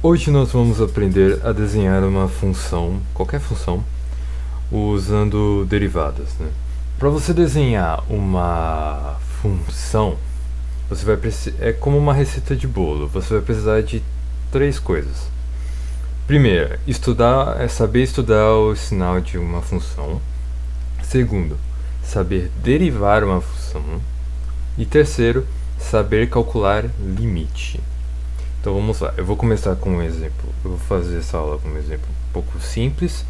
Hoje nós vamos aprender a desenhar uma função, qualquer função, usando derivadas, né? Para você desenhar uma função, você vai é como uma receita de bolo. Você vai precisar de três coisas. Primeiro, saber estudar o sinal de uma função. Segundo, saber derivar uma função. E terceiro, saber calcular limite. Então vamos lá, eu vou começar com um exemplo. Eu vou fazer essa aula com um exemplo um pouco simples,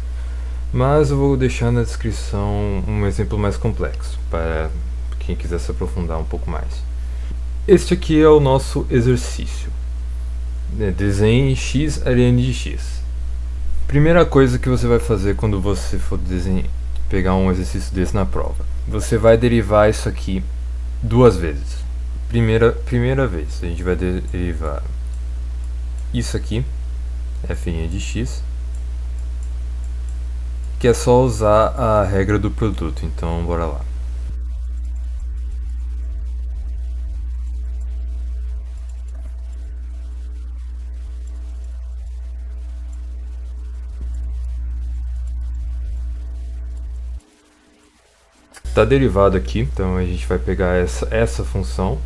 mas eu vou deixar na descrição um exemplo mais complexo, para quem quiser se aprofundar um pouco mais. Este aqui é o nosso exercício. Desenhe x ln de x. Primeira coisa que você vai fazer quando você for pegar um exercício desse na prova. Você vai derivar isso aqui duas vezes. Primeira vez, a gente vai derivar isso aqui, f' de x, que é só usar a regra do produto. Então, bora lá. Está derivado aqui, então a gente vai pegar essa função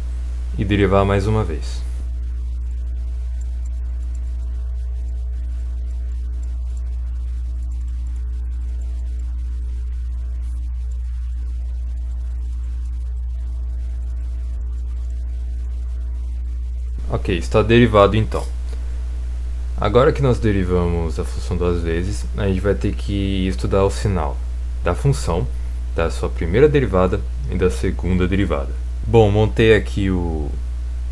e derivar mais uma vez. Ok, está derivado então. Agora que nós derivamos a função duas vezes, a gente vai ter que estudar o sinal da função, da sua primeira derivada e da segunda derivada. Bom, montei aqui o...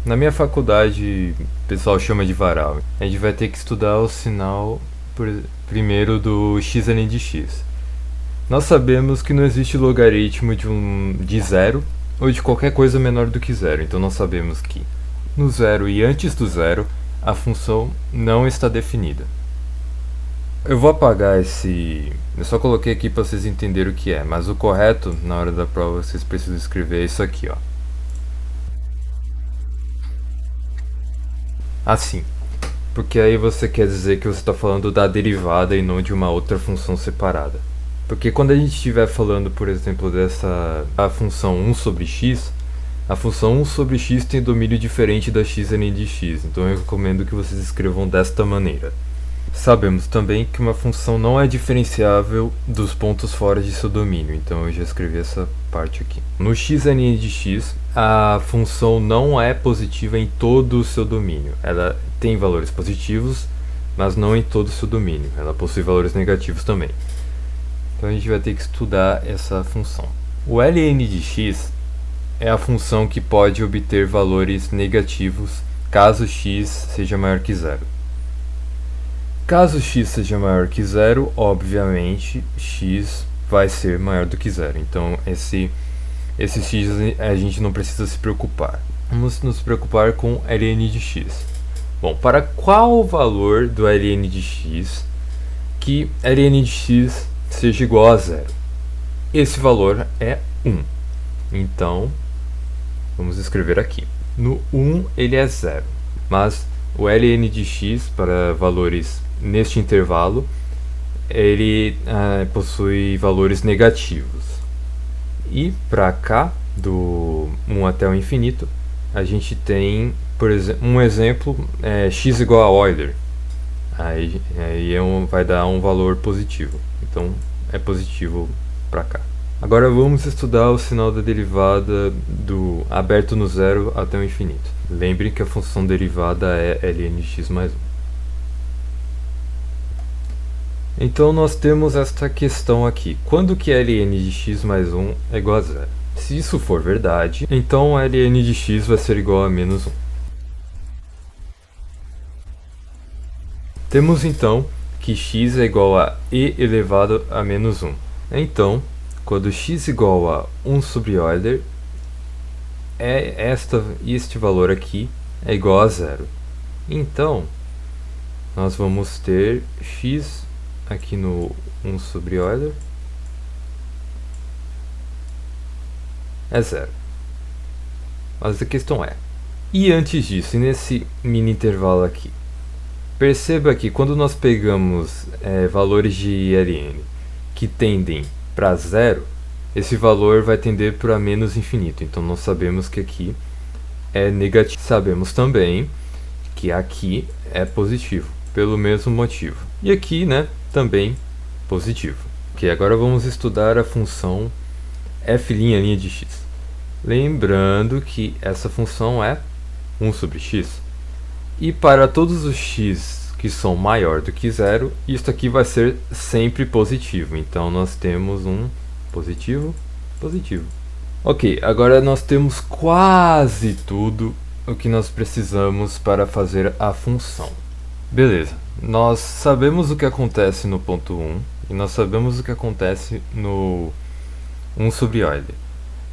Na minha faculdade, o pessoal chama de varal. A gente vai ter que estudar o sinal primeiro do x além de x. Nós sabemos que não existe logaritmo de zero ou de qualquer coisa menor do que zero, então nós sabemos que no zero e antes do zero a função não está definida. Eu vou apagar esse... Eu só coloquei aqui para vocês entenderem o que é, mas o correto na hora da prova vocês precisam escrever isso aqui, ó. Assim, porque aí você quer dizer que você está falando da derivada e não de uma outra função separada. Porque quando a gente estiver falando, por exemplo, a função 1 sobre x, a função 1 sobre x tem domínio diferente da x além de x, então eu recomendo que vocês escrevam desta maneira. Sabemos também que uma função não é diferenciável dos pontos fora de seu domínio, então eu já escrevi essa parte aqui. No x além de x, a função não é positiva em todo o seu domínio. Ela tem valores positivos, mas não em todo o seu domínio. Ela possui valores negativos também. Então a gente vai ter que estudar essa função. O ln de x é a função que pode obter valores negativos caso x seja maior que zero. Caso x seja maior que zero, obviamente x vai ser maior do que zero. Então esse x a gente não precisa se preocupar. Vamos nos preocupar com ln de x. Bom, para qual o valor do ln de x que ln de x seja igual a zero? Esse valor é 1. Então, vamos escrever aqui. No 1 ele é 0, mas o ln de x para valores neste intervalo, ele possui valores negativos. E para cá, do 1 até o infinito, a gente tem, por exemplo, um exemplo, x igual a Euler. Aí vai dar um valor positivo. Então é positivo para cá. Agora vamos estudar o sinal da derivada do aberto no zero até o infinito. Lembre que a função derivada é ln de x mais 1. Então nós temos esta questão aqui. Quando que ln de x mais 1 é igual a zero? Se isso for verdade, então ln de x vai ser igual a menos 1. Temos então que x é igual a e elevado a menos 1. Então, quando x igual a 1 sobre Euler, este valor aqui é igual a zero. Então, nós vamos ter x aqui no 1 sobre Euler é zero. Mas a questão é, e antes disso, e nesse mini intervalo aqui? Perceba que quando nós pegamos valores de ln que tendem para zero, esse valor vai tender para menos infinito. Então nós sabemos que aqui é negativo. Sabemos também que aqui é positivo, pelo mesmo motivo. E aqui, né, também positivo. Ok, agora vamos estudar a função f' de x. Lembrando que essa função é 1 sobre x. E para todos os x que são maior do que zero, isso aqui vai ser sempre positivo. Então nós temos um positivo, positivo. Ok, agora nós temos quase tudo o que nós precisamos para fazer a função. Beleza, nós sabemos o que acontece no ponto 1 e nós sabemos o que acontece no 1 sobre Euler.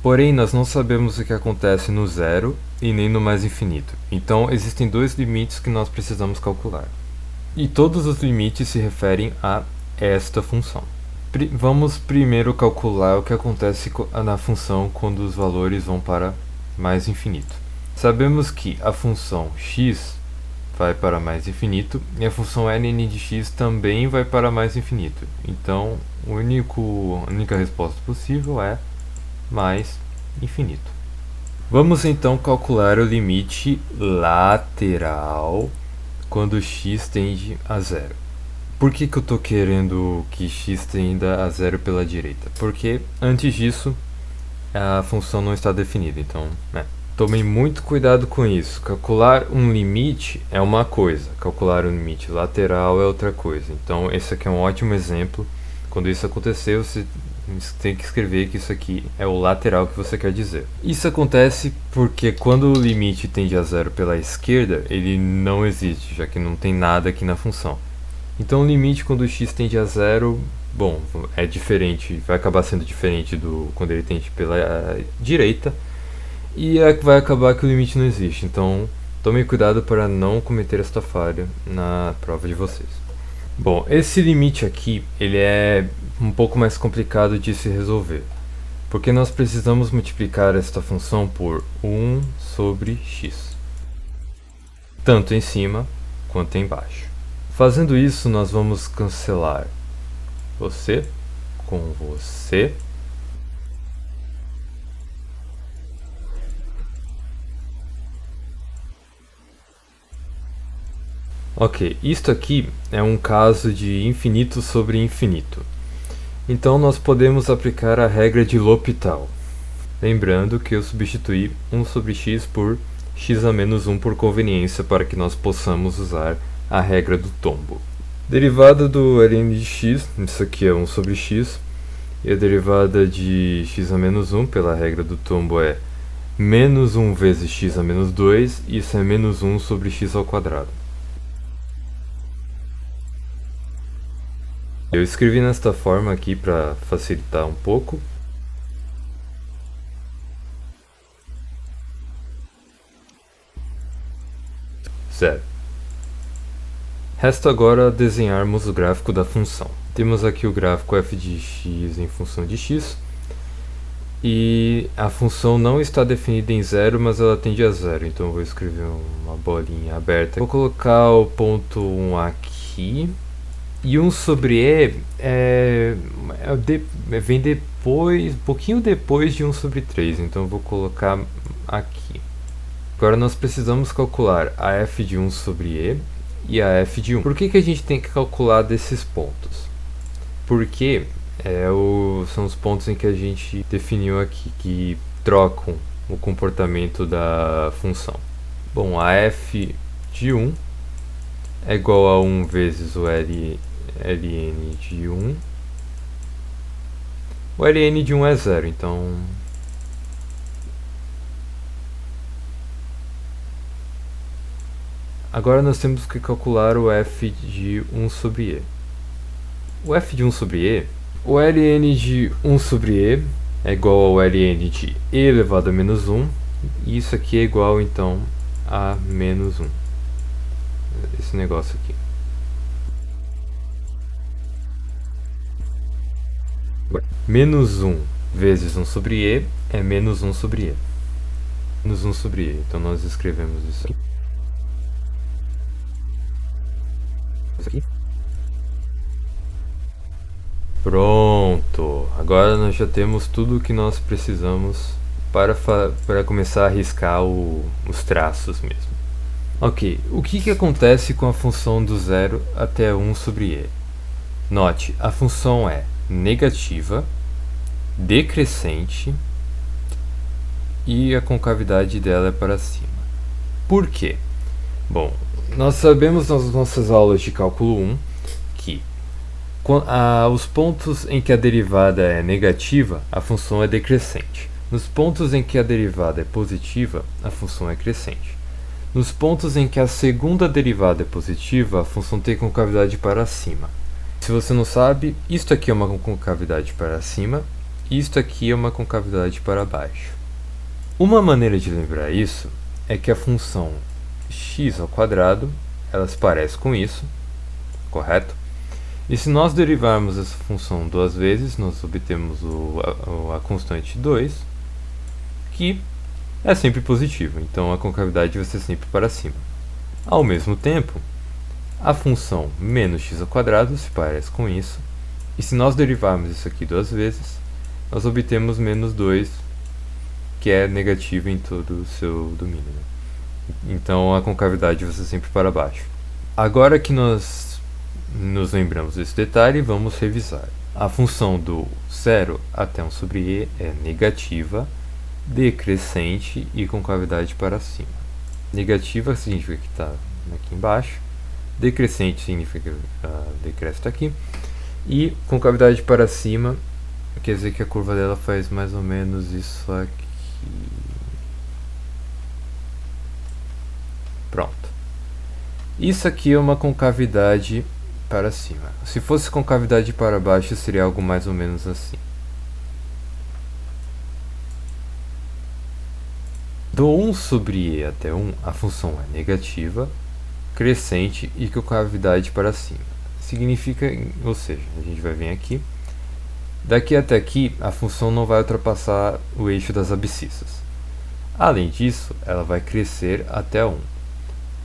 Porém, nós não sabemos o que acontece no zero e nem no mais infinito. Então, existem dois limites que nós precisamos calcular. E todos os limites se referem a esta função. Vamos primeiro calcular o que acontece na função quando os valores vão para mais infinito. Sabemos que a função x vai para mais infinito e a função ln de x também vai para mais infinito. Então, a única resposta possível é mais infinito. Vamos então calcular o limite lateral quando x tende a zero. Por que eu estou querendo que x tenda a zero pela direita? Porque antes disso a função não está definida, então tomem muito cuidado com isso. Calcular um limite é uma coisa, calcular um limite lateral é outra coisa. Então esse aqui é um ótimo exemplo. Quando isso acontecer, você tem que escrever que isso aqui é o lateral que você quer dizer. Isso acontece porque quando o limite tende a zero pela esquerda, ele não existe, já que não tem nada aqui na função. Então o limite quando x tende a zero, bom, é diferente, vai acabar sendo diferente do quando ele tende pela direita, e vai acabar que o limite não existe. Então tomem cuidado para não cometer esta falha na prova de vocês. Bom, esse limite aqui, ele é um pouco mais complicado de se resolver, porque nós precisamos multiplicar esta função por 1 sobre x, tanto em cima quanto embaixo. Fazendo isso, nós vamos cancelar você com você. Ok, isto aqui é um caso de infinito sobre infinito. Então nós podemos aplicar a regra de L'Hopital. Lembrando que eu substituí 1 sobre x por x a menos 1 por conveniência para que nós possamos usar a regra do tombo. Derivada do ln de x, isso aqui é 1 sobre x, e a derivada de x a menos 1 pela regra do tombo é menos 1 vezes x a menos 2, e isso é menos 1 sobre x ao quadrado. Eu escrevi nesta forma aqui para facilitar um pouco. Zero. Resta agora desenharmos o gráfico da função. Temos aqui o gráfico f de x em função de x. E a função não está definida em zero, mas ela tende a zero. Então eu vou escrever uma bolinha aberta. Vou colocar o ponto 1 aqui. E 1 sobre vem depois, um pouquinho depois de 1 sobre 3, então eu vou colocar aqui. Agora nós precisamos calcular a f de 1 sobre e a f de 1. Por que a gente tem que calcular desses pontos? Porque são os pontos em que a gente definiu aqui, que trocam o comportamento da função. Bom, a f de 1 é igual a 1 vezes o ln de 1. O ln de 1 é 0, então agora nós temos que calcular o f de 1 sobre e. O f de 1 sobre e, o ln de 1 sobre e é igual ao ln de e elevado a menos 1, e isso aqui é igual então a menos 1. Esse negócio aqui. Menos 1 vezes 1 sobre e é menos 1 sobre e. Menos 1 sobre e. Então nós escrevemos isso aqui. Pronto! Agora nós já temos tudo o que nós precisamos para começar a riscar os traços mesmo. Ok, o que acontece com a função do 0 até 1 sobre e? Note, a função é negativa, decrescente e a concavidade dela é para cima. Por quê? Bom, nós sabemos nas nossas aulas de cálculo 1 que os pontos em que a derivada é negativa, a função é decrescente. Nos pontos em que a derivada é positiva, a função é crescente. Nos pontos em que a segunda derivada é positiva, a função tem concavidade para cima. Se você não sabe, isto aqui é uma concavidade para cima e isto aqui é uma concavidade para baixo. Uma maneira de lembrar isso é que a função x ao quadrado, ela se parece com isso, correto? E se nós derivarmos essa função duas vezes, nós obtemos a constante 2, que é sempre positivo, então a concavidade vai ser sempre para cima. Ao mesmo tempo, a função menos x ao quadrado se parece com isso, e se nós derivarmos isso aqui duas vezes, nós obtemos menos 2, que é negativo em todo o seu domínio. Então a concavidade vai ser sempre para baixo. Agora que nós nos lembramos desse detalhe, vamos revisar. A função do 0 até 1 sobre e é negativa, decrescente e concavidade para cima. Negativa significa que está aqui embaixo, decrescente significa que decresce está aqui, e concavidade para cima quer dizer que a curva dela faz mais ou menos isso aqui. Pronto. Isso aqui é uma concavidade para cima. Se fosse concavidade para baixo, seria algo mais ou menos assim. Do 1 sobre e até 1, a função é negativa, crescente e concavidade para cima. Significa, ou seja, a gente vai vir aqui. Daqui até aqui, a função não vai ultrapassar o eixo das abscissas. Além disso, ela vai crescer até 1.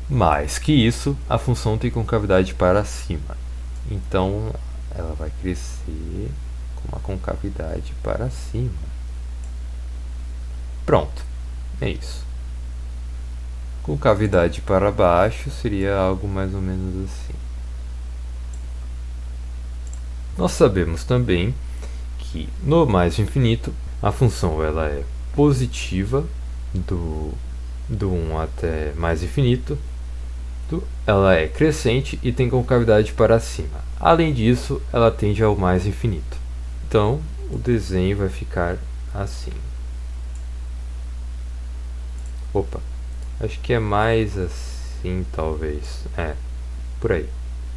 Mais que isso, a função tem concavidade para cima. Então, ela vai crescer com uma concavidade para cima. Pronto. É isso. Concavidade para baixo seria algo mais ou menos assim. Nós sabemos também que no mais infinito a função ela é positiva do 1 até mais infinito, ela é crescente e tem concavidade para cima. Além disso, ela tende ao mais infinito. Então, o desenho vai ficar assim. Opa, acho que é mais assim, talvez. É, por aí.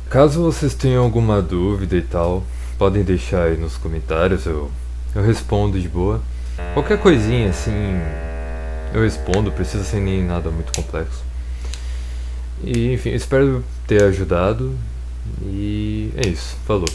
Caso vocês tenham alguma dúvida e tal, podem deixar aí nos comentários, eu respondo de boa. Qualquer coisinha assim, eu respondo, precisa ser nem nada muito complexo. E enfim, espero ter ajudado. E é isso, falou.